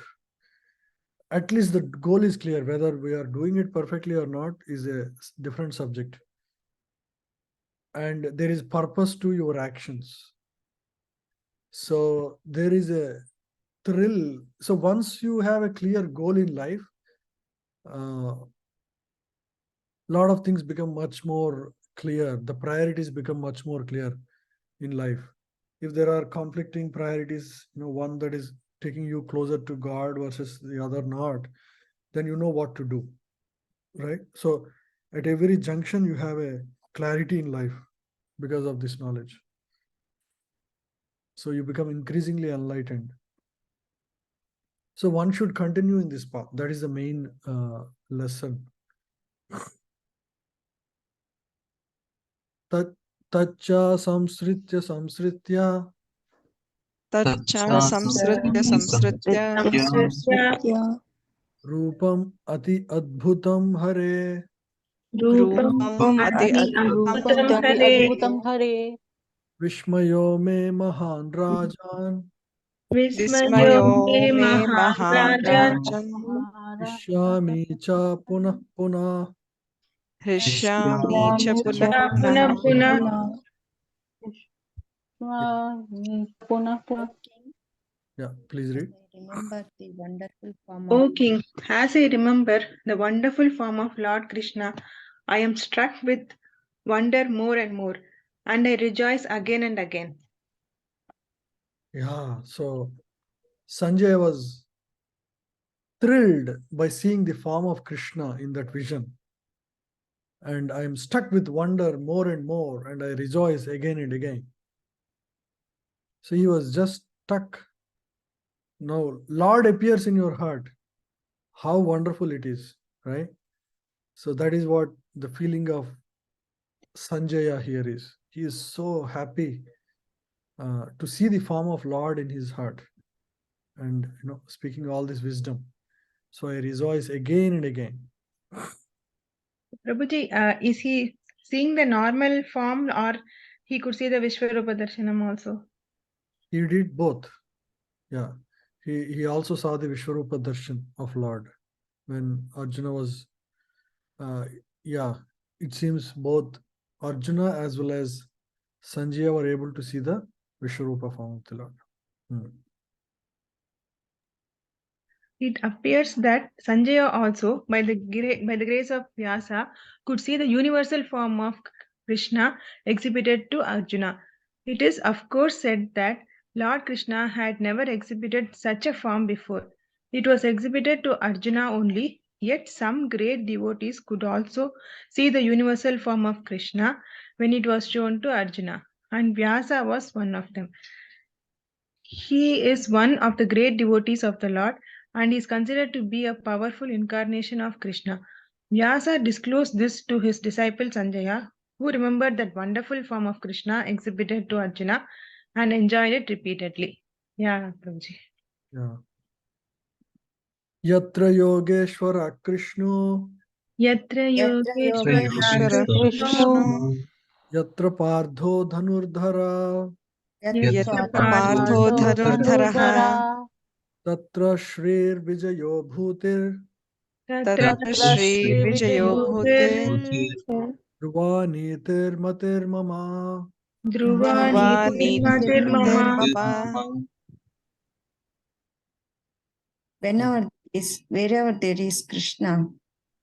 At least the goal is clear. Whether we are doing it perfectly or not is a different subject. And there is purpose to your actions. So there is a thrill. So once you have a clear goal in life, lot of things become much more clear. The priorities become much more clear in life. If there are conflicting priorities, one that is taking you closer to God versus the other not, then you know what to do, right? So at every junction, you have a clarity in life because of this knowledge. So you become increasingly enlightened. So one should continue in this path. That is the main lesson. Tacha samsritya Tacha samsritya Samsritya rupam ati adbhutam hare rupam Rupam ati Ati Rupam Adbhutam ati Hare. adbhutam hare, Vishmayo me mahan rajan Vismayo dismayo me me mahan Maharajan. rajan ishyami cha punah punah. Hrishyami cha Nami punah Cha Puna punah. Puna. Punah punah. Yeah, please read. remember the wonderful form O of King, as I remember the wonderful form of Lord Krishna, I am struck with wonder more and more, and I rejoice again and again. Yeah, so Sanjay was thrilled by seeing the form of Krishna in that vision. And I am struck with wonder more and more, and I rejoice again and again. So he was just stuck. Now, Lord appears in your heart. How wonderful it is, right? So that is what the feeling of Sanjaya here is. He is so happy to see the form of Lord in his heart, and speaking all this wisdom. So I rejoice again and again. Prabhuji, is he seeing the normal form or he could see the Vishwarupa Darshanam also? He did both. Yeah. He also saw the Vishwarupa Darshan of Lord when Arjuna was, yeah, it seems both Arjuna as well as Sanjaya were able to see the Vishwarupa form of the Lord. It appears that Sanjaya also, by the grace of Vyasa, could see the universal form of Krishna exhibited to Arjuna. It is of course said that Lord Krishna had never exhibited such a form before. It was exhibited to Arjuna only, yet some great devotees could also see the universal form of Krishna when it was shown to Arjuna, and Vyasa was one of them. He is one of the great devotees of the Lord and is considered to be a powerful incarnation of Krishna. Vyasa disclosed this to his disciple Sanjaya, who remembered that wonderful form of Krishna exhibited to Arjuna and enjoyed it repeatedly. Yeah, Prabhuji. Yeah. Yatra Yogeshwara Krishno, Yatra Yogeshwara Yogeshwara Krishna Yatra Pardho Dhanurdhara, Yatra Partho Partho Dhanurdharaha Tatra Shrir Vijayo Bhutir, Tatra Tatra Shri Vijayo Bhutir Dhruva Nitir Matir Mama. Dhruva Dhruva Nitir Nitir Mama. Mama. wherever there is Krishna,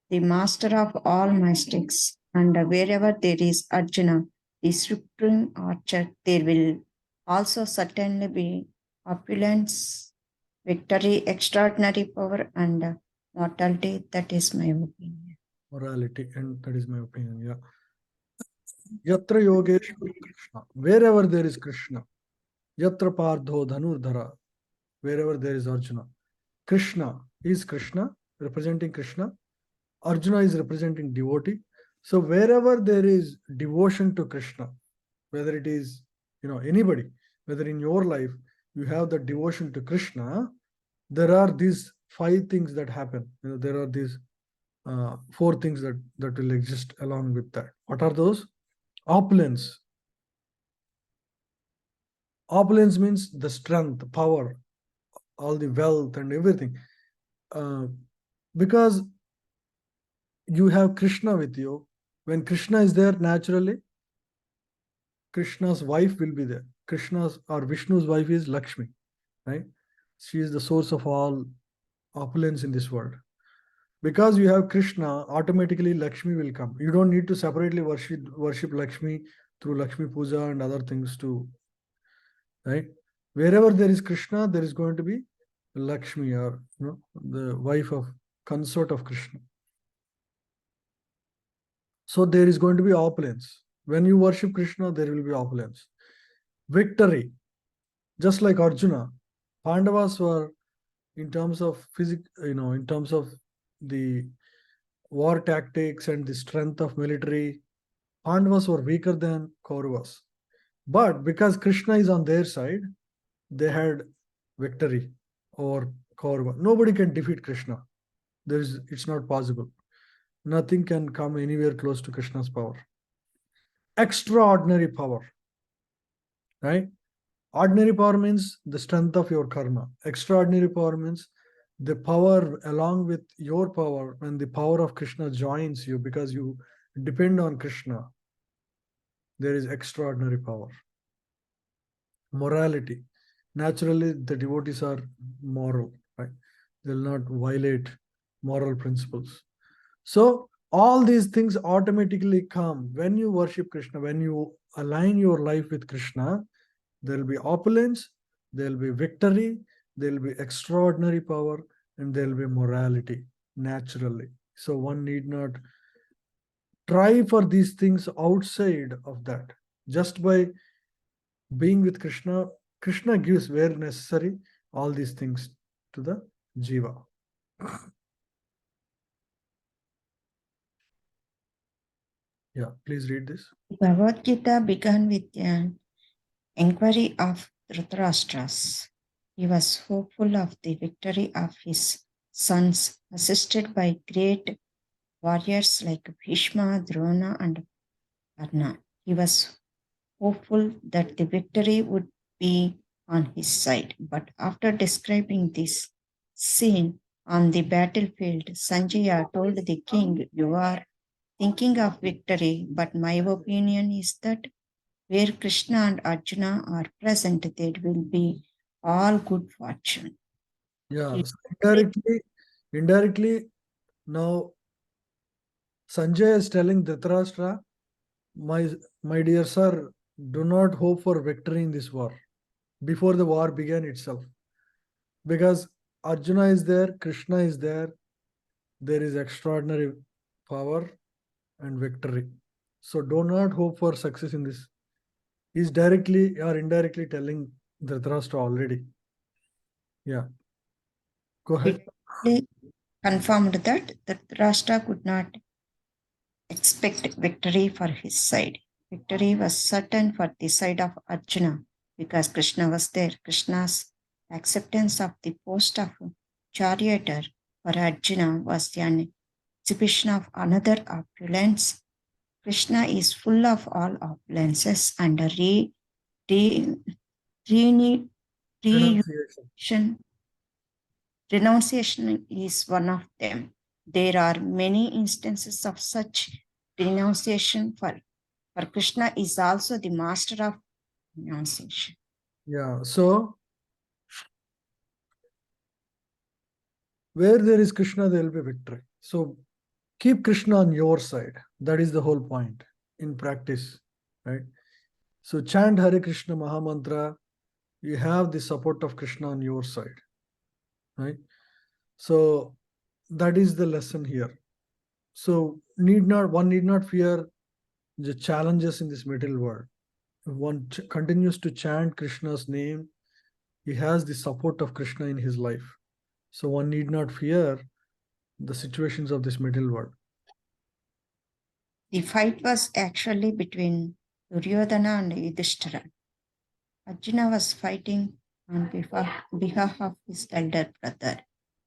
the master of all mystics, and wherever there is Arjuna, the supreme archer, there will also certainly be opulence, victory, extraordinary power, and mortality. That is my opinion. Morality, and that is my opinion. Yeah. Yatra Yogeshwara Krishna, wherever there is Krishna. Yatra Pardho Dhanurdhara, wherever there is Arjuna. Krishna is Krishna, representing Krishna. Arjuna is representing devotee. So wherever there is devotion to Krishna, whether it is, anybody, whether in your life you have the devotion to Krishna, there are these 5 things that happen. There are these 4 things that will exist along with that. What are those? Opulence. Opulence means the strength, the power, all the wealth and everything. Because you have Krishna with you. When Krishna is there, naturally, Krishna's wife will be there. Krishna's or Vishnu's wife is Lakshmi, right? She is the source of all opulence in this world. Because you have Krishna, automatically Lakshmi will come. You don't need to separately worship Lakshmi through Lakshmi Puja and other things too, right? Wherever there is Krishna, there is going to be Lakshmi, or the wife of consort of Krishna. So there is going to be opulence. When you worship Krishna, there will be opulence. Victory. Just like Arjuna, Pandavas were, in terms of in terms of the war tactics and the strength of military, Pandavas were weaker than Kauravas. But because Krishna is on their side, they had victory over Kaurava. Nobody can defeat Krishna. It's not possible. Nothing can come anywhere close to Krishna's power. Extraordinary power, right? Ordinary power means the strength of your karma. Extraordinary power means the power along with your power, when the power of Krishna joins you because you depend on Krishna, there is extraordinary power. Morality. Naturally, the devotees are moral, right? They'll not violate moral principles. So all these things automatically come when you worship Krishna, when you align your life with Krishna. There will be opulence, there will be victory, there will be extraordinary power, and there will be morality naturally. So one need not try for these things outside of that. Just by being with Krishna, Krishna gives where necessary all these things to the jiva. Yeah, please read this. Bhagavad Gita began with an inquiry of Dhritarashtra's. He was hopeful of the victory of his sons, assisted by great warriors like Bhishma, Drona, and Karna. He was hopeful that the victory would be on his side. But after describing this scene on the battlefield, Sanjaya told the king, "You are thinking of victory, but my opinion is that where Krishna and Arjuna are present, there will be all good fortune." Yeah, so indirectly, now Sanjay is telling Dhritarashtra, my dear sir, do not hope for victory in this war before the war began itself. Because Arjuna is there, Krishna is there is extraordinary power and victory. So do not hope for success in this. He's directly or indirectly telling Dhritarashtra already. Yeah. Go ahead. It confirmed that Dhritarashtra could not expect victory for his side. Victory was certain for the side of Arjuna because Krishna was there. Krishna's acceptance of the post of charioteer for Arjuna was an exhibition of another opulence. Krishna is full of all opulences, and renunciation is one of them. There are many instances of such renunciation. For Krishna is also the master of renunciation. Yeah. So where there is Krishna, there will be victory. So keep Krishna on your side. That is the whole point in practice, right? So chant Hare Krishna Mahamantra. You have the support of Krishna on your side, right? So that is the lesson here. So one need not fear the challenges in this material world. If one continues to chant Krishna's name, he has the support of Krishna in his life. So one need not fear the situations of this material world. The fight was actually between Duryodhana and Yudhishthira. Arjuna was fighting on behalf of his elder brother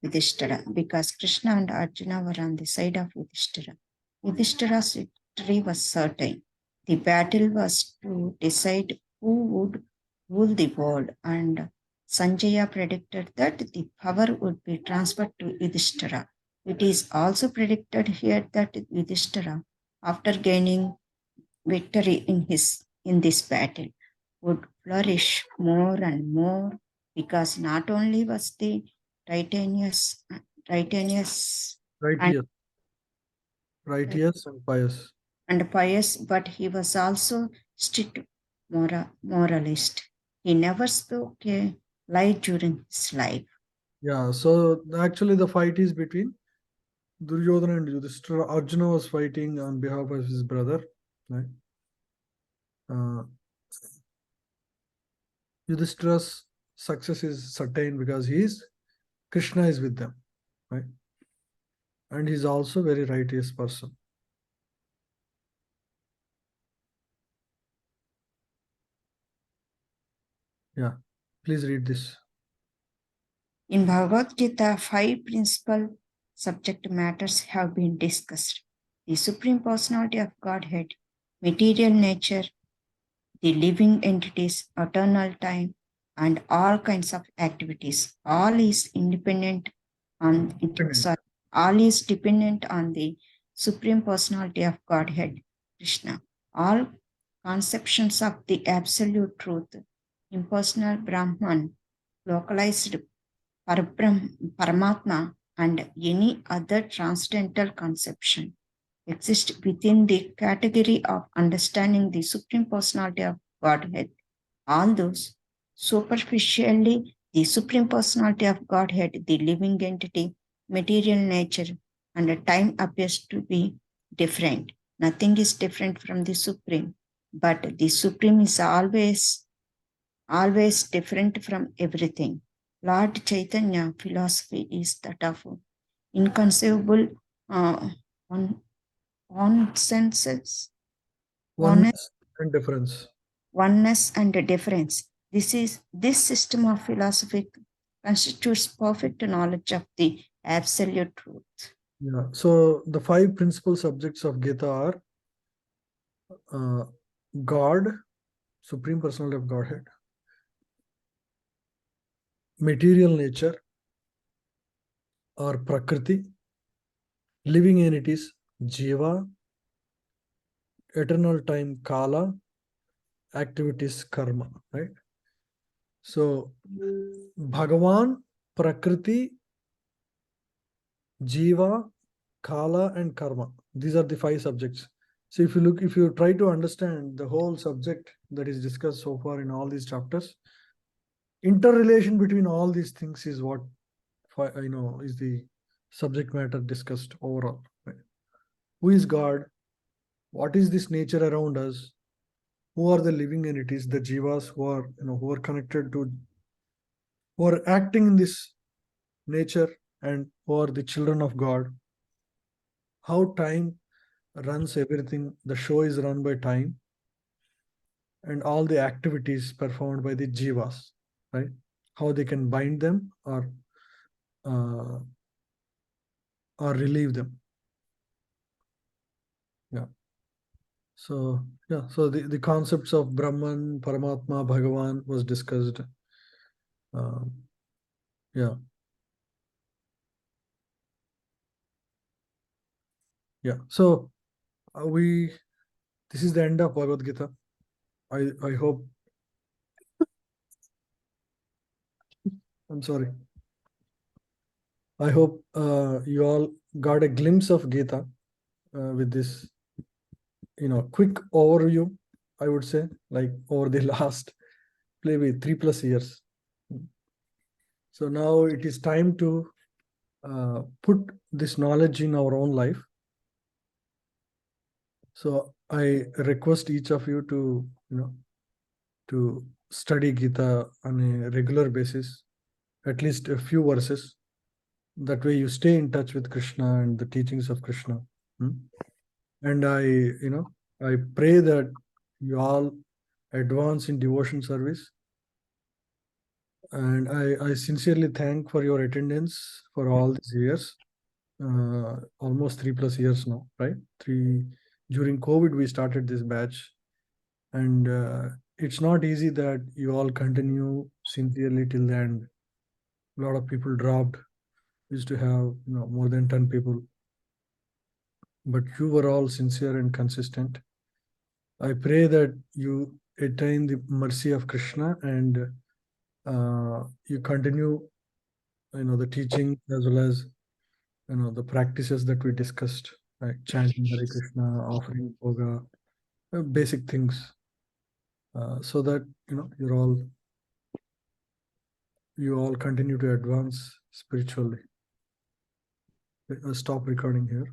Yudhishthira because Krishna and Arjuna were on the side of Yudhishthira. Yudhishthira's victory was certain. The battle was to decide who would rule the world, and Sanjaya predicted that the power would be transferred to Yudhishthira. It is also predicted here that Yudhishthira, after gaining victory in this battle, would flourish more and more, because not only was the righteous Righteous and pious. and pious, but he was also strict moralist. He never spoke a lie during his life. Yeah, so actually the fight is between Duryodhana and Yudhishthira. Arjuna was fighting on behalf of his brother, right? Yudhishthira's success is certain because Krishna is with them, right? And he's also a very righteous person. Yeah, please read this. In Bhagavad Gita, 5 principal subject matters have been discussed: the Supreme Personality of Godhead, material nature, the living entities, eternal time, and all kinds of activities. All is dependent on the Supreme Personality of Godhead, Krishna. All conceptions of the absolute truth, impersonal Brahman, localized Paramatma, and any other transcendental conception exist within the category of understanding the Supreme Personality of Godhead. Although superficially the Supreme Personality of Godhead, the living entity, material nature, and time appears to be different. Nothing is different from the Supreme, but the Supreme is always different from everything. Lord Chaitanya philosophy is that of inconceivable oneness and difference. Oneness and difference. This system of philosophy constitutes perfect knowledge of the absolute truth. Yeah. So the 5 principal subjects of Gita are God, Supreme Personality of Godhead, material nature or Prakriti, living entities, Jiva, eternal time, Kala, activities, Karma, right? So Bhagavan, Prakriti, Jiva, Kala, and Karma. These are the 5 subjects. So if you try to understand the whole subject that is discussed so far in all these chapters, interrelation between all these things is what is the subject matter discussed overall. Right? Who is God? What is this nature around us? Who are the living entities, the jivas who are connected to, who are acting in this nature, and who are the children of God? How time runs everything. The show is run by time, and all the activities performed by the jivas, right? How they can bind them or relieve them. Yeah. So the concepts of Brahman, Paramatma, Bhagavan was discussed. Yeah. Yeah. So this is the end of Bhagavad Gita. I hope. I'm sorry. I hope you all got a glimpse of Gita with this, quick overview. I would say, like over the last maybe 3+ years. So now it is time to put this knowledge in our own life. So I request each of you to study Gita on a regular basis, at least a few verses. That way you stay in touch with Krishna and the teachings of Krishna. And I pray that you all advance in devotion service. And I sincerely thank for your attendance for all these years, almost 3+ years now, right? During COVID, we started this batch, and it's not easy that you all continue sincerely till the end. A lot of people dropped. We used to have more than 10 people, but you were all sincere and consistent. I pray that you attain the mercy of Krishna, and you continue the teaching as well as the practices that we discussed, like chanting Hare Krishna, offering yoga, basic things, so that you all continue to advance spiritually. Stop recording here.